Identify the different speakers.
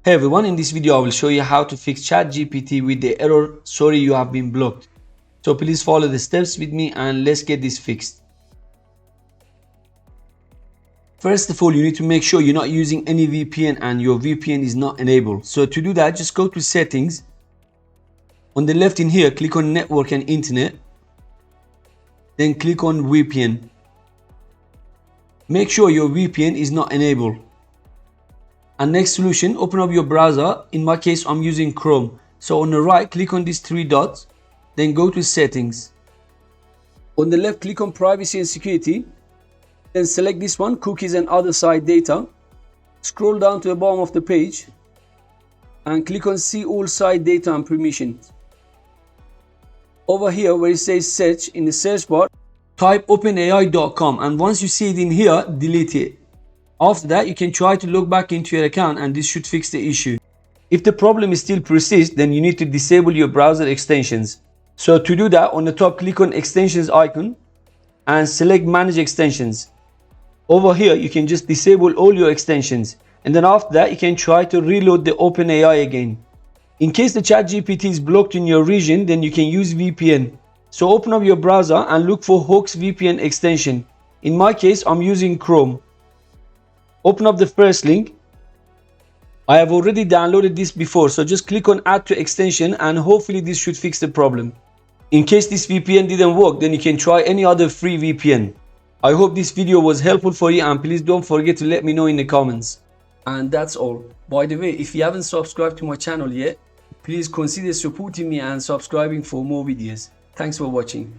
Speaker 1: Hey everyone, in this video I will show you how to fix CHAT GPT with the error "sorry you have been blocked." So please follow the steps with me and let's get this fixed. First of all, you need to make sure you're not using any VPN and your VPN is not enabled. So to do that, just go to settings. On the left in here, click on network and internet. Then click on VPN. Make sure your VPN is not enabled. And next solution, open up your browser. In my case, I'm using Chrome. So on the right, click on these three dots, then go to settings. On the left, click on privacy and security. Then select this one, cookies and other site data. Scroll down to the bottom of the page and click on see all site data and permissions. Over here where it says search, in the search bar, type openai.com, and once you see it in here, delete it. After that, you can try to log back into your account and this should fix the issue. If the problem is still persists, then you need to disable your browser extensions. So to do that, on the top, click on extensions icon and select manage extensions. Over here, you can just disable all your extensions. And then after that, you can try to reload the OpenAI again. In case the CHAT GPT is blocked in your region, then you can use VPN. So open up your browser and look for Hoax VPN extension. In my case, I'm using Chrome. Open up the first link. I have already downloaded this before, so just click on add to extension and hopefully this should fix the problem. In case this VPN didn't work, then you can try any other free VPN. I hope this video was helpful for you and please don't forget to let me know in the comments. And that's all. By the way, if you haven't subscribed to my channel yet, please consider supporting me and subscribing for more videos. Thanks for watching.